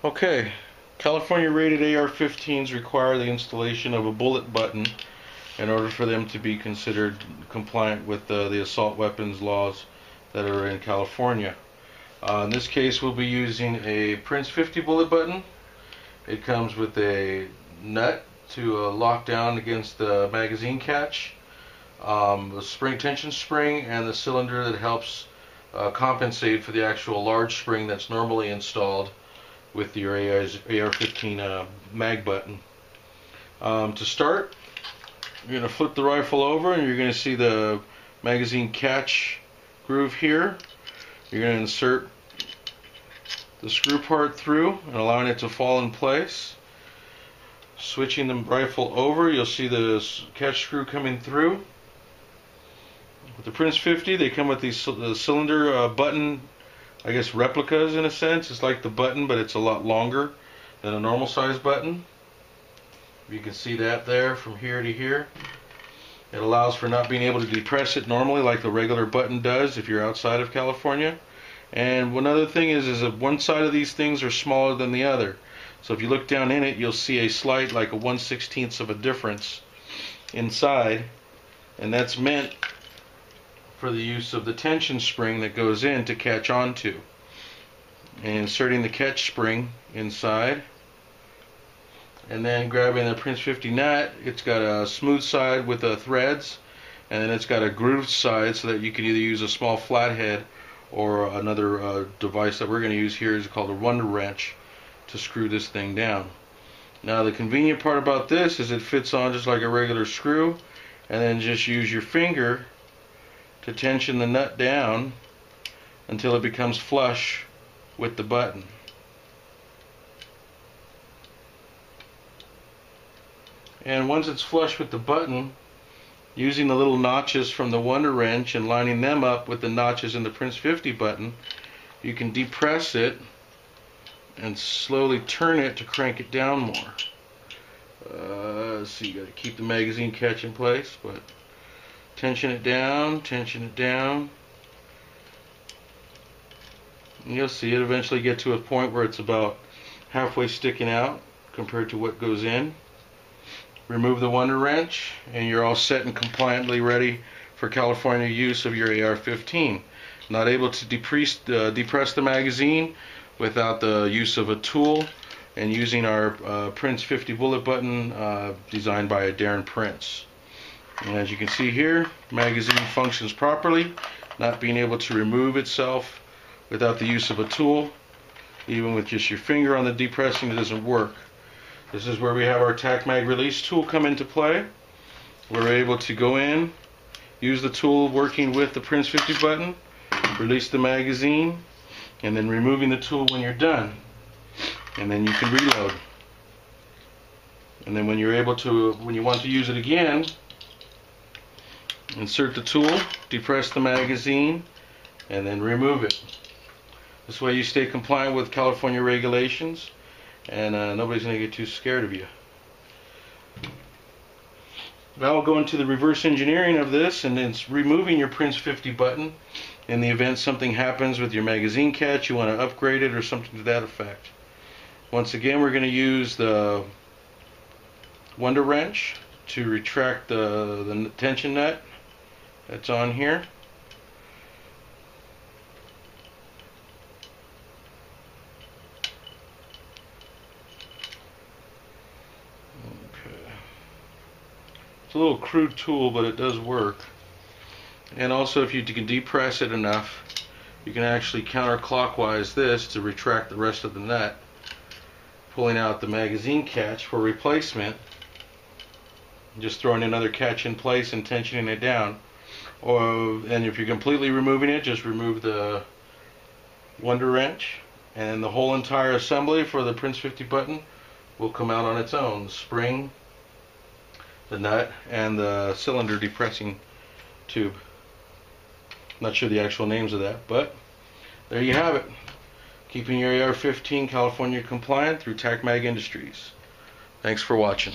Okay, California rated AR-15s require the installation of a bullet button in order for them to be considered compliant with the assault weapons laws that are in California. In this case, we'll be using a Prince 50 bullet button. It comes with a nut to lock down against the magazine catch, the spring tension spring, and the cylinder that helps compensate for the actual large spring that's normally installed with your AR-15 mag button. To start, you're going to flip the rifle over and you're going to see the magazine catch groove here. You're going to insert the screw part through and allowing it to fall in place. Switching the rifle over, you'll see the catch screw coming through. With the Prince 50, they come with these cylinder button, I guess, replicas in a sense. It's like the button, but it's a lot longer than a normal size button. You can see that there from here to here. It allows for not being able to depress it normally like the regular button does if you're outside of California. And one other thing is that one side of these things are smaller than the other. So if you look down in it, you'll see a slight, like a 1/16 of a difference inside. And that's meant for the use of the tension spring that goes in to catch onto. And inserting the catch spring inside, and then grabbing the Prince 50 nut. It's got a smooth side with the threads, and then it's got a grooved side so that you can either use a small flathead or another device that we're going to use here is called a wonder wrench to screw this thing down. Now the convenient part about this is it fits on just like a regular screw, and then just use your finger to tension the nut down until it becomes flush with the button. And once it's flush with the button, using the little notches from the wonder wrench and lining them up with the notches in the Prince 50 button, you can depress it and slowly turn it to crank it down more. So you got to keep the magazine catch in place, but tension it down, and you'll see it eventually get to a point where it's about halfway sticking out compared to what goes in. Remove the wonder wrench and you're all set and compliantly ready for California use of your AR-15. Not able to depress the magazine without the use of a tool, and using our Prince 50 bullet button designed by Darren Prince. And as you can see here, magazine functions properly, not being able to remove itself without the use of a tool. Even with just your finger on the depressing, it doesn't work. This is where we have our tack mag release tool come into play. We're able to go in, use the tool working with the Prince 50 button, release the magazine, and then removing the tool when you're done. And then you can reload. And then when you want to use it again, insert the tool, depress the magazine, and then remove it. This way you stay compliant with California regulations, and nobody's going to get too scared of you. Now we'll go into the reverse engineering of this, and it's removing your Prince 50 button in the event something happens with your magazine catch, you want to upgrade it or something to that effect. Once again, we're going to use the wonder wrench to retract the tension nut that's on here. Okay. It's a little crude tool, but it does work. And also, if you can depress it enough, you can actually counterclockwise this to retract the rest of the nut, pulling out the magazine catch for replacement, just throwing another catch in place and tensioning it down. And if you're completely removing it, just remove the wonder wrench, and the whole entire assembly for the Prince 50 button will come out on its own. The spring, the nut, and the cylinder depressing tube. Not sure the actual names of that, but there you have it. Keeping your AR-15 California compliant through TAC Mag Industries. Thanks for watching.